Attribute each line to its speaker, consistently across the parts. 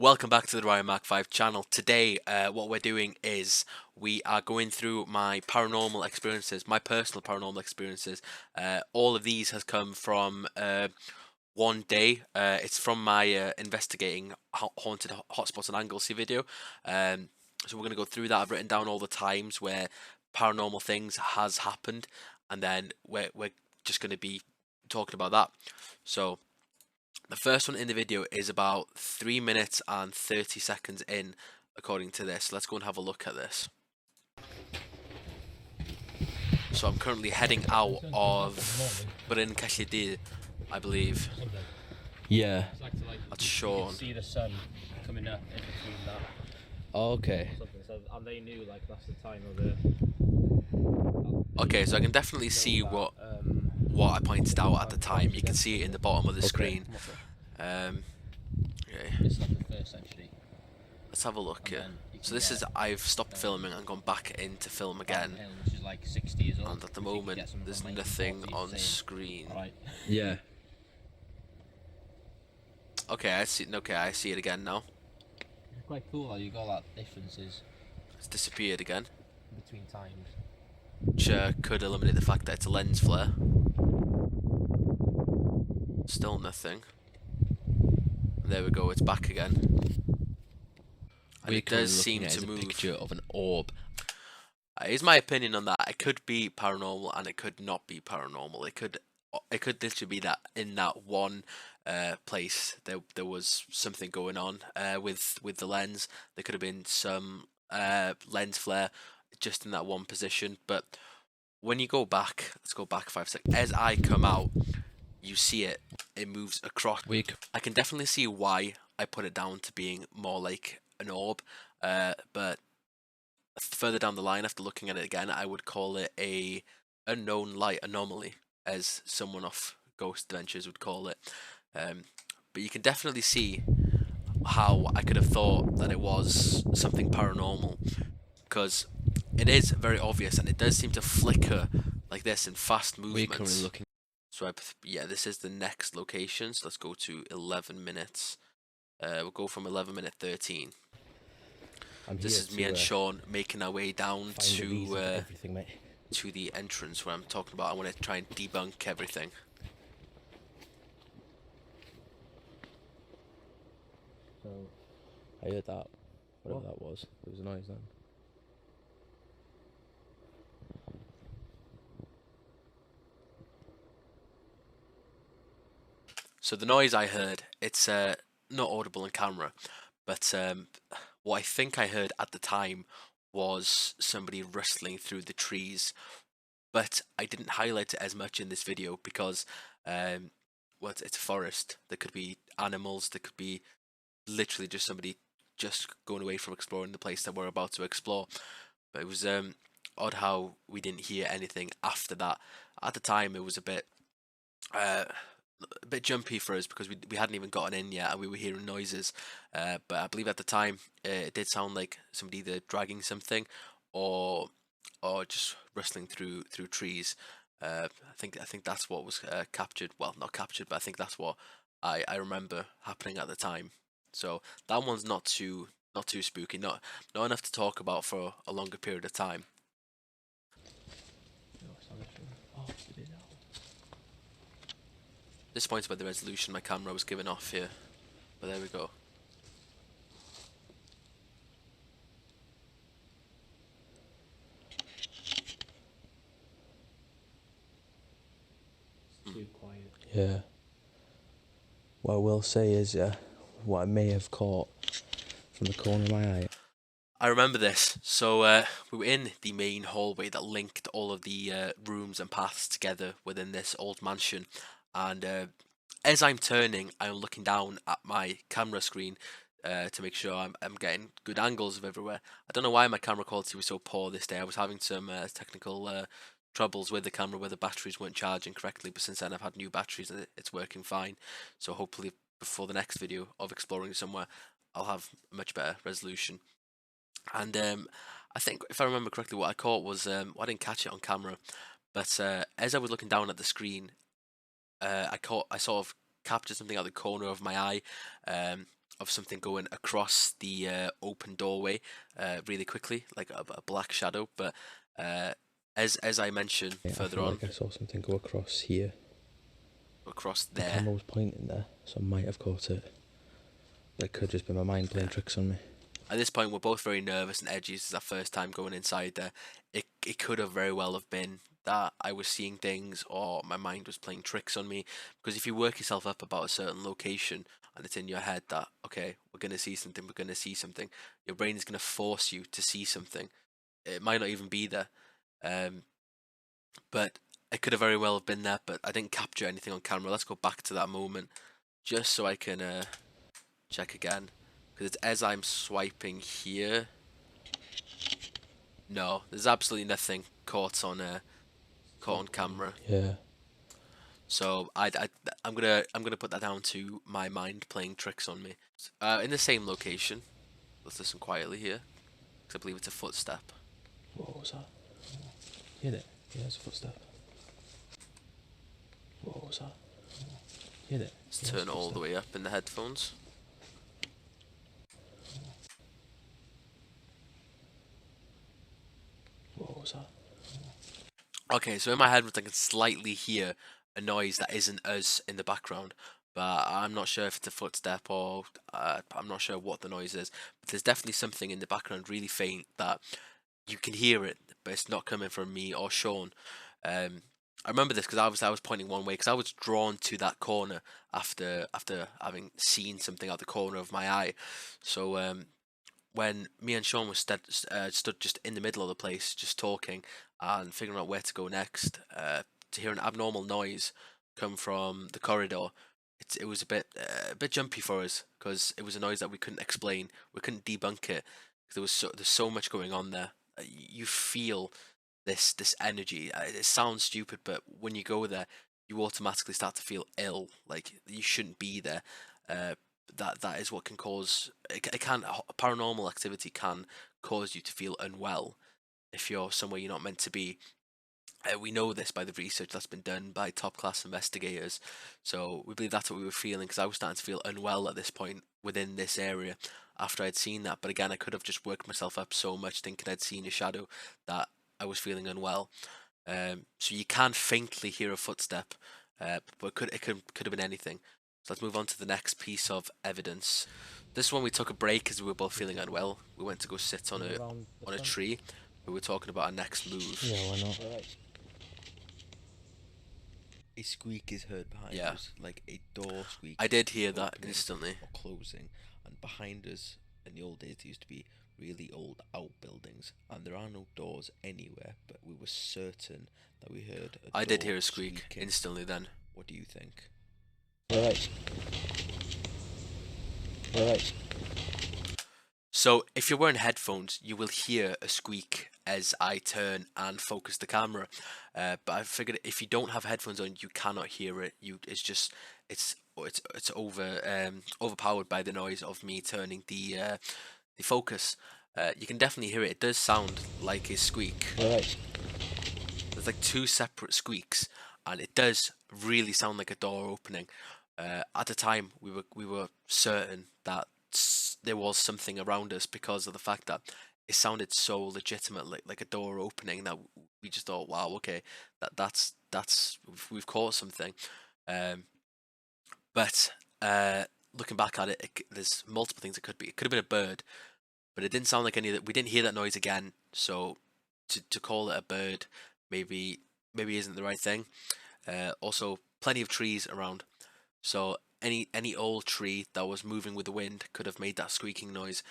Speaker 1: Welcome back to the Ryan Mark 5 channel. Today, what we're doing is we are going through my paranormal experiences, my personal paranormal experiences. All of these has come from one day. It's from my investigating haunted hotspots and Anglesey video. So we're going to go through that. I've written down all the times where paranormal things has happened, and then we're just going to be talking about that. So the first one in the video is about 3 minutes and 30 seconds in, according to this. Let's go and have a look at this. So I'm currently heading out of Bryn Cellidir, I believe.
Speaker 2: Yeah.
Speaker 1: That's Sean.
Speaker 3: See the sun coming up in between that.
Speaker 2: Oh, okay.
Speaker 3: So, and they knew like that's the time of the.
Speaker 1: Okay, so I can definitely see what I pointed out at the time. You can see it in the bottom of the screen. Okay.
Speaker 3: It's not the first actually.
Speaker 1: Let's have a look here. So this is, I've stopped filming and gone back into film again.
Speaker 3: Which is like 60 years old.
Speaker 1: And at the moment, there's nothing on screen.
Speaker 3: Right.
Speaker 2: Yeah.
Speaker 1: Okay, I see. Okay, I see it again now.
Speaker 3: It's quite cool how you got that differences
Speaker 1: It's disappeared again,
Speaker 3: between times.
Speaker 1: which could eliminate the fact that it's a lens flare. Still nothing. There we go. It's back again. And it does seem to move.
Speaker 2: A picture of an orb.
Speaker 1: Here's my opinion on that. It could be paranormal and it could not be paranormal. It could literally be that in that one place there was something going on with the lens. There could have been some lens flare just in that one position. But when you go back, let's go back 5 seconds. As I come out, you see it. It moves across. I can definitely see why I put it down to being more like an orb, but further down the line, after looking at it again, I would call it a unknown light anomaly, as someone off Ghost Adventures would call it. But you can definitely see how I could have thought that it was something paranormal, because it is very obvious and it does seem to flicker like this in fast movements.
Speaker 2: We're currently looking.
Speaker 1: So yeah, this is the next location. So let's go to 11 minutes. We'll go from 11 minute 13. This is me and Sean making our way down to the entrance where I'm talking about. I want to try and debunk everything.
Speaker 3: So
Speaker 2: I heard that. Whatever that was. There was a noise then.
Speaker 1: So the noise I heard, it's not audible on camera, but what I think I heard at the time was somebody rustling through the trees, but I didn't highlight it as much in this video because well, it's a forest. There could be animals, there could be literally just somebody just going away from exploring the place that we're about to explore. But it was odd how we didn't hear anything after that. At the time, it was a bit jumpy for us because we hadn't even gotten in yet and we were hearing noises. But I believe at the time it did sound like somebody either dragging something or just rustling through trees. I think that's what was captured. Well, not captured, but I think that's what I remember happening at the time. So that one's not too spooky, not enough to talk about for a longer period of time. Disappointed by the resolution my camera was giving off here, but there we go.
Speaker 3: too quiet.
Speaker 2: Yeah. What I will say is, what I may have caught from the corner of my eye.
Speaker 1: I remember this. So we were in the main hallway that linked all of the rooms and paths together within this old mansion, and as I'm turning, I'm looking down at my camera screen to make sure I'm getting good angles of everywhere. I don't know why my camera quality was so poor this day. I was having some technical troubles with the camera where the batteries weren't charging correctly, but since then I've had new batteries and it's working fine. So hopefully before the next video of exploring somewhere, I'll have a much better resolution. And I think if I remember correctly, what I caught was well, I didn't catch it on camera, but as I was looking down at the screen, I sort of captured something out of the corner of my eye, of something going across the open doorway really quickly, like a black shadow. But as I mentioned
Speaker 2: Yeah,
Speaker 1: further
Speaker 2: I feel
Speaker 1: on,
Speaker 2: like I saw something go across here.
Speaker 1: across
Speaker 2: The
Speaker 1: there.
Speaker 2: camera was pointing there, so I might have caught it. But it could just be my mind playing tricks on me.
Speaker 1: At this point, we're both very nervous and edgy. This is our first time going inside there. It could have very well have been that I was seeing things or my mind was playing tricks on me. Because if you work yourself up about a certain location and it's in your head that, okay, we're going to see something, we're going to see something, your brain is going to force you to see something. It might not even be there. But it could have very well have been there, but I didn't capture anything on camera. Let's go back to that moment just so I can check again. Because it's as I'm swiping here. No, there's absolutely nothing caught on camera.
Speaker 2: Yeah.
Speaker 1: So I'm gonna put that down to my mind playing tricks on me. In the same location. Let's listen quietly here, because I believe it's a footstep.
Speaker 2: What was that? Hear it? Yeah, it's a footstep. What was that? Hear it?
Speaker 1: Let's turn it all the way up in the headphones.
Speaker 2: What was that?
Speaker 1: Okay, so in my head, I can slightly hear a noise that isn't us in the background, but I'm not sure if it's a footstep or I'm not sure what the noise is. But there's definitely something in the background, really faint, that you can hear it, but it's not coming from me or Sean. I remember this because I was pointing one way because I was drawn to that corner after having seen something out the corner of my eye. So when me and Sean was stood just in the middle of the place, just talking and figuring out where to go next, to hear an abnormal noise come from the corridor, it was a bit jumpy for us because it was a noise that we couldn't explain, we couldn't debunk it. There's so much going on there. You feel this energy. It sounds stupid, but when you go there, you automatically start to feel ill, like you shouldn't be there. Uh, that is what can cause it can paranormal activity can cause you to feel unwell if you're somewhere you're not meant to be. We know this by the research that's been done by top class investigators, so we believe that's what we were feeling, because I was starting to feel unwell at this point within this area after I'd seen that. But again, I could have just worked myself up so much thinking I'd seen a shadow that I was feeling unwell. So you can faintly hear a footstep, but it could have been anything. So let's move on to the next piece of evidence. This one we took a break because we were both feeling unwell. We went to go sit on
Speaker 3: Around the
Speaker 1: a
Speaker 3: front.
Speaker 1: tree. We were talking about our next move.
Speaker 2: Yeah, why not?
Speaker 3: Alright.
Speaker 4: A squeak is heard behind
Speaker 1: Yeah.
Speaker 4: us, like a door squeak.
Speaker 1: I did hear that
Speaker 4: opening
Speaker 1: instantly.
Speaker 4: Or closing, and behind us, in the old days, there used to be really old outbuildings, and there are no doors anywhere, but we were certain that we heard a
Speaker 1: I did
Speaker 4: door
Speaker 1: hear a squeak
Speaker 4: squeaking.
Speaker 1: instantly then.
Speaker 4: What do you think?
Speaker 3: Alright. Alright.
Speaker 1: So if you're wearing headphones, you will hear a squeak as I turn and focus the camera. But I figured if you don't have headphones on, you cannot hear it. It's overpowered by the noise of me turning the focus. You can definitely hear it. It does sound like a squeak.
Speaker 3: Alright.
Speaker 1: There's like two separate squeaks, and it does really sound like a door opening. At the time, we were certain that there was something around us because of the fact that it sounded so legitimate, like a door opening, that we just thought, wow, okay, that's we've caught something. But looking back at it, there's multiple things it could be. It could have been a bird, but it didn't sound like any of that. We didn't hear that noise again, so to call it a bird maybe isn't the right thing. Also, plenty of trees around, so any old tree that was moving with the wind could have made that squeaking noise.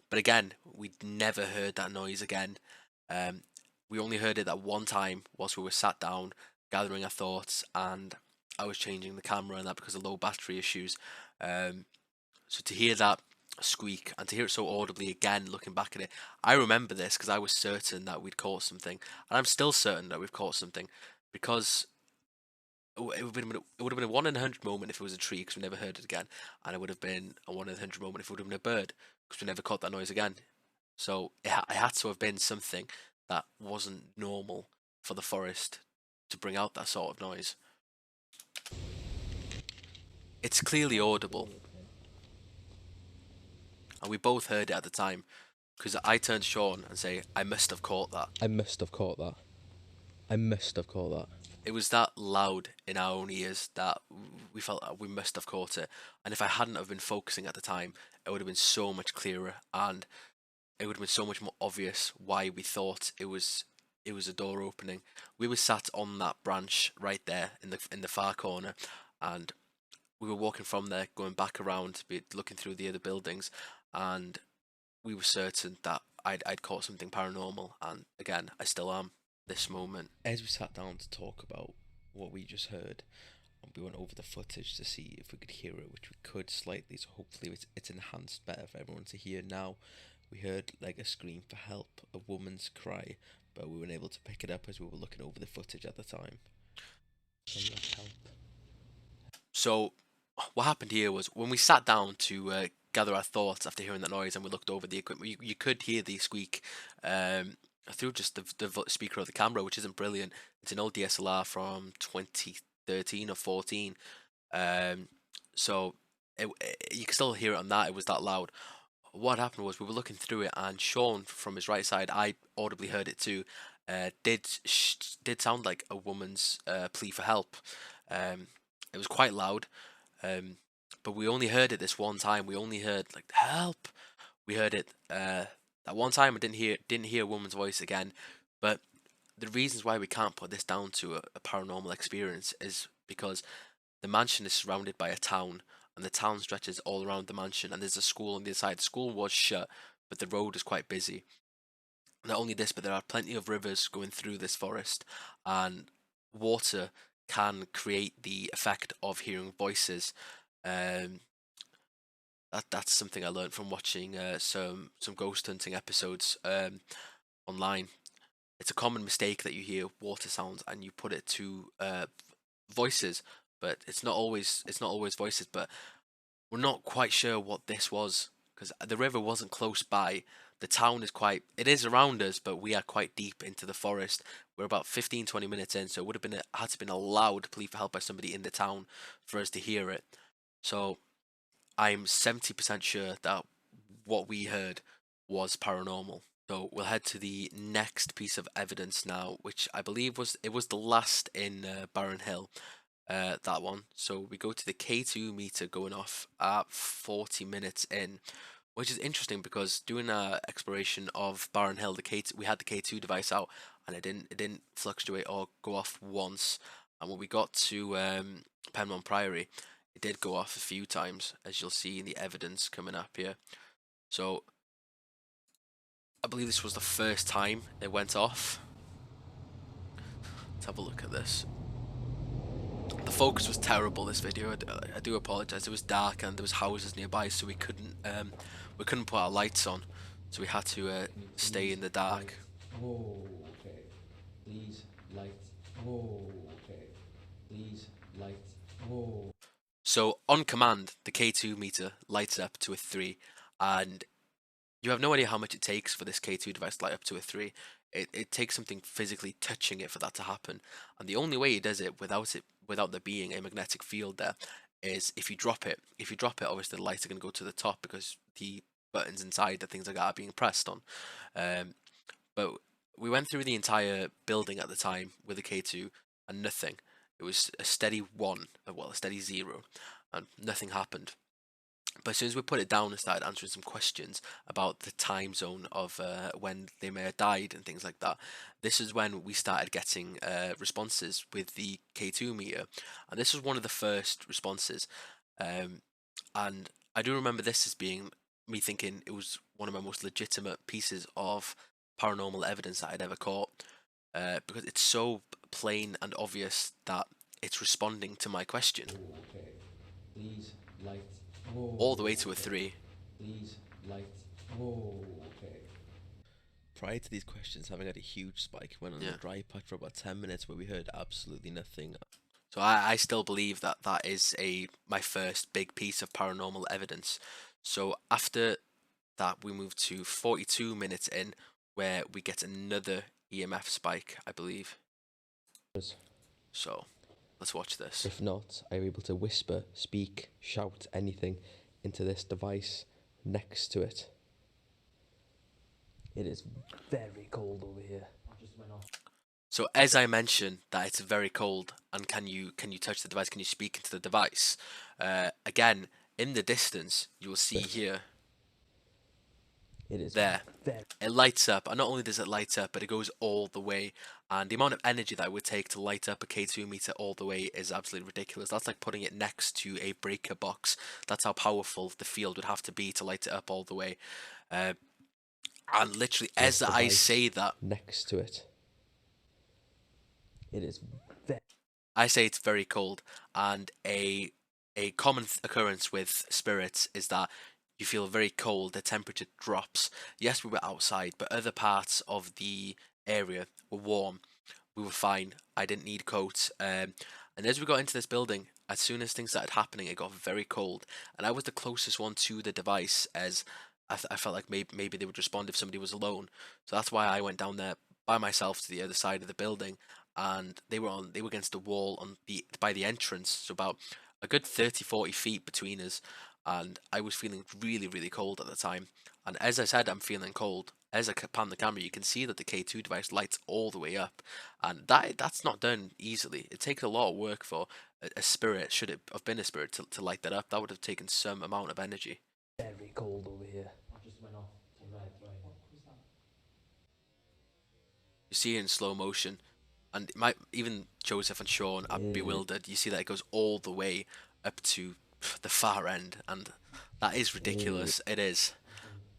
Speaker 1: But again, we never heard that noise again. We only heard it that one time whilst we were sat down gathering our thoughts, and I was changing the camera, and that because of low battery issues. So to hear that squeak and to hear it so audibly again, looking back at it, I remember this because I was certain that we'd caught something, and I'm still certain that we've caught something, because it would have been a 1 in 100 moment if it was a tree because we never heard it again, and it would have been a 1 in 100 moment if it would have been a bird because we never caught that noise again. So it had to have been something that wasn't normal for the forest to bring out that sort of noise. It's clearly audible. and we both heard it at the time. Because I turned to Sean and say, I must have caught that.
Speaker 2: I must have caught that. I must have caught that.
Speaker 1: It was that loud in our own ears that we felt that we must have caught it. And if I hadn't have been focusing at the time, it would have been so much clearer, and it would have been so much more obvious why we thought it was a door opening. We were sat on that branch right there in the far corner, and we were walking from there, going back around, looking through the other buildings, and we were certain that I'd caught something paranormal, and again, I still am. This moment.
Speaker 4: As we sat down to talk about what we just heard, and we went over the footage to see if we could hear it, which we could slightly, so hopefully it's enhanced better for everyone to hear now. We heard like a scream for help, a woman's cry, but we weren't able to pick it up as we were looking over the footage at the time.
Speaker 1: So what happened here was when we sat down to gather our thoughts after hearing that noise, and we looked over the equipment, you could hear the squeak through just the speaker of the camera, which isn't brilliant. It's an old DSLR from 2013 or 14, so you can still hear it on that. It was that loud. What happened was we were looking through it, and Sean from his right side, I audibly heard it too, did sound like a woman's plea for help. It was quite loud, but we only heard it this one time. We only heard like help. We heard it that one time. I didn't hear a woman's voice again. But the reasons why we can't put this down to a paranormal experience is because the mansion is surrounded by a town, and the town stretches all around the mansion, and there's a school on the other side. The school was shut, but the road is quite busy. Not only this, but there are plenty of rivers going through this forest, and water can create the effect of hearing voices. That's something I learned from watching some ghost hunting episodes online. It's a common mistake that you hear water sounds and you put it to voices, but it's not always voices. But we're not quite sure what this was because the river wasn't close by. The town it is around us, but we are quite deep into the forest. We're about 15-20 minutes in, so it would have had to been a loud plea for help by somebody in the town for us to hear it. So I'm 70% sure that what we heard was paranormal. So we'll head to the next piece of evidence now, which I believe was the last in Barron Hill. That one. So we go to the K2 meter going off at 40 minutes in, which is interesting because doing our exploration of Barron Hill, we had the K2 device out, and it didn't fluctuate or go off once. And when we got to Penmon Priory, it did go off a few times, as you'll see in the evidence coming up here. So I believe this was the first time it went off. Let's have a look at this. The focus was terrible this video. I do apologise. It was dark and there was houses nearby, so we couldn't put our lights on, so we had to stay in the dark.
Speaker 2: Whoa, okay. Please light. Whoa, okay. Please light. Whoa.
Speaker 1: So on command, the K2 meter lights up to a 3, and you have no idea how much it takes for this K2 device to light up to a 3. It takes something physically touching it for that to happen, and the only way it does it without there being a magnetic field there is if you drop it. If you drop it, obviously the lights are going to go to the top because the buttons inside, the things like that, are being pressed on. But we went through the entire building at the time with the K2 and nothing. It was a steady 1, well, a steady 0, and nothing happened. But as soon as we put it down and started answering some questions about the time zone of when they may have died and things like that, this is when we started getting responses with the K2 meter. And this was one of the first responses. And I do remember this as being me thinking it was one of my most legitimate pieces of paranormal evidence that I'd ever caught. Because it's so plain and obvious that it's responding to my question.
Speaker 2: Okay. Please light. Whoa.
Speaker 1: All the way to a 3.
Speaker 2: Please light. Whoa, okay.
Speaker 4: Prior to these questions having had a huge spike, went on a dry patch for about 10 minutes where we heard absolutely nothing.
Speaker 1: So I still believe that is my first big piece of paranormal evidence. So after that, we move to 42 minutes in, where we get another EMF spike, I believe. So let's watch this.
Speaker 2: If not, I'm able to whisper, speak, shout anything into this device. next to it. It is very cold over here.
Speaker 1: So as I mentioned that it's very cold, and can you touch the device? Can you speak into the device? Again, in the distance, you will see here.
Speaker 2: It is
Speaker 1: There.
Speaker 2: very.
Speaker 1: It lights up, and not only does it light up, but it goes all the way. And the amount of energy that it would take to light up a K2 meter all the way is absolutely ridiculous. That's like putting it next to a breaker box. That's how powerful the field would have to be to light it up all the way. And literally, as I
Speaker 2: device
Speaker 1: say that,
Speaker 2: next to it. It is very.
Speaker 1: I say it's very cold, and a common occurrence with spirits is that you feel very cold, the temperature drops. Yes, we were outside, but other parts of the area were warm. We were fine. I didn't need coats. And as we got into this building, as soon as things started happening, it got very cold. And I was the closest one to the device, as I felt like maybe they would respond if somebody was alone. So that's why I went down there by myself to the other side of the building, and they were against the wall by the entrance, so about a good 30-40 feet between us. And I was feeling really, really cold at the time. And as I said, I'm feeling cold. As I pan the camera, you can see that the K2 device lights all the way up, and that's not done easily. It takes a lot of work for a spirit, should it have been a spirit, to light that up. That would have taken some amount of energy.
Speaker 2: Very cold over here.
Speaker 1: You see it in slow motion, and even Joseph and Sean are bewildered. You see that it goes all the way up to the far end, and that is ridiculous. It is.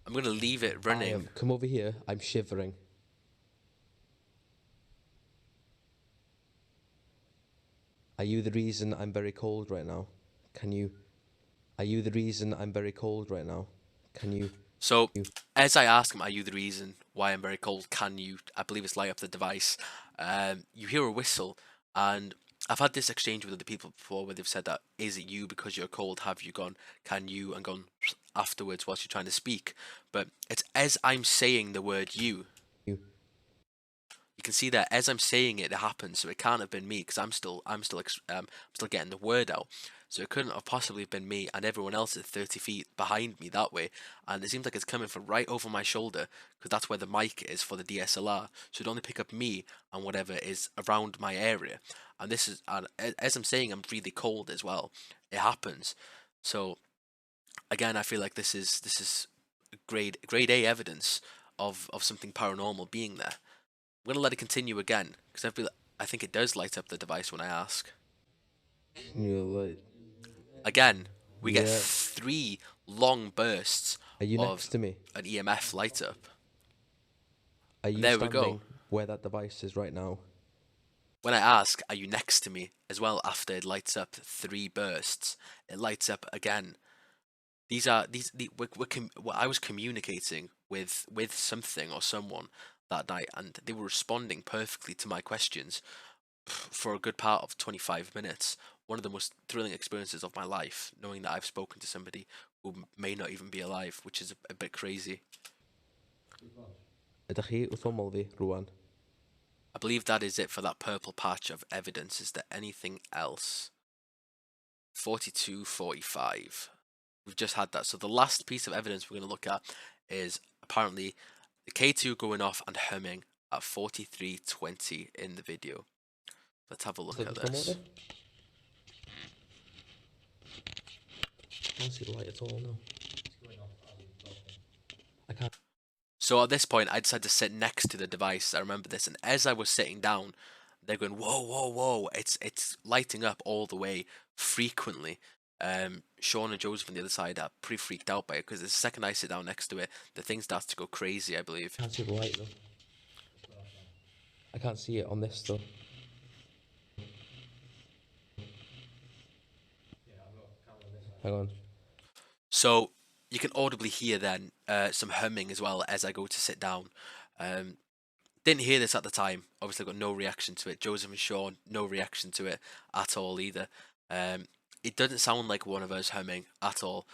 Speaker 1: I'm gonna leave it running.
Speaker 2: Come over here. I'm shivering. Are you the reason I'm very cold right now? Are you the reason I'm very cold right now?
Speaker 1: So, as I ask him, are you the reason why I'm very cold? I believe it's light up the device. You hear a whistle, and I've had this exchange with other people before where they've said that, is it you because you're cold? Have you gone, can you, and gone afterwards whilst you're trying to speak? But it's as I'm saying the word you. You can see that as I'm saying it, it happens. So it can't have been me, because I'm still getting the word out. So it couldn't have possibly been me, and everyone else is 30 feet behind me that way. And it seems like it's coming from right over my shoulder, because that's where the mic is for the DSLR. So it'd only pick up me and whatever is around my area. And as I'm saying, I'm really cold as well. It happens. So again, I feel like this is grade A evidence of something paranormal being there. I'm gonna let it continue again, because I think it does light up the device when I ask. Again, we get 3 long bursts
Speaker 2: Are you
Speaker 1: of
Speaker 2: next to me?
Speaker 1: an EMF light up.
Speaker 2: Are you
Speaker 1: There we
Speaker 2: standing
Speaker 1: go.
Speaker 2: where that device is right now?
Speaker 1: When I ask, are you next to me, as well, after it lights up 3 bursts, it lights up again. I was communicating with something or someone that night, and they were responding perfectly to my questions for a good part of 25 minutes. One of the most thrilling experiences of my life, knowing that I've spoken to somebody who may not even be alive, which is a bit crazy.
Speaker 2: Ydych chi wrth ymyl fi rwan?
Speaker 1: I believe that is it for that purple patch of evidence. Is there anything else? 42:45. We've just had that. So the last piece of evidence we're going to look at is apparently the K2 going off and humming at 43:20 in the video. Let's have a look at this.
Speaker 2: I can't see the light at all now. I can't.
Speaker 1: So at this point, I decided to sit next to the device. I remember this, and as I was sitting down, they're going, "Whoa, whoa, whoa!" It's lighting up all the way frequently. Sean and Joseph on the other side are pretty freaked out by it, because the second I sit down next to it, the thing starts to go crazy, I believe.
Speaker 2: I can't see the light though. I can't see it on this though. Hang on.
Speaker 1: So you can audibly hear then some humming as well as I go to sit down. Didn't hear this at the time. Obviously, got no reaction to it. Joseph and Sean, no reaction to it at all either. It doesn't sound like one of us humming at all,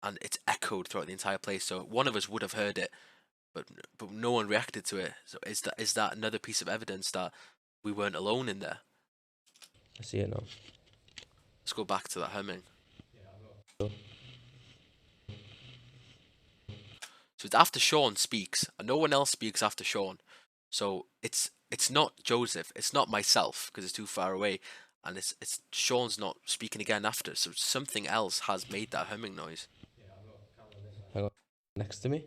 Speaker 1: and it's echoed throughout the entire place. So one of us would have heard it, but no one reacted to it. So is that another piece of evidence that we weren't alone in there?
Speaker 2: I see it now.
Speaker 1: Let's go back to that humming. So it's after Sean speaks, and no one else speaks after Sean. So it's not Joseph, it's not myself because it's too far away, and it's Sean's not speaking again after. So something else has made that humming noise.
Speaker 2: Hang on. Next to me.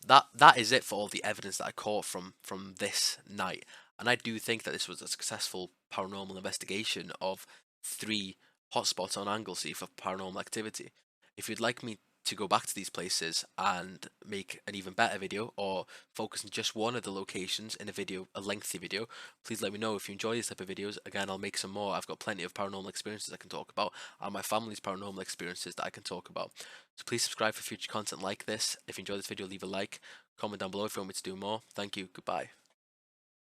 Speaker 1: That is it for all the evidence that I caught from this night, and I do think that this was a successful paranormal investigation of 3 hotspots on Anglesey for paranormal activity. If you'd like me to go back to these places and make an even better video, or focus on just one of the locations in a video, a lengthy video, please let me know. If you enjoy these type of videos, again, I'll make some more. I've got plenty of paranormal experiences I can talk about, and my family's paranormal experiences that I can talk about. So please subscribe for future content like this. If you enjoyed this video, leave a like, comment down below if you want me to do more. Thank you, goodbye.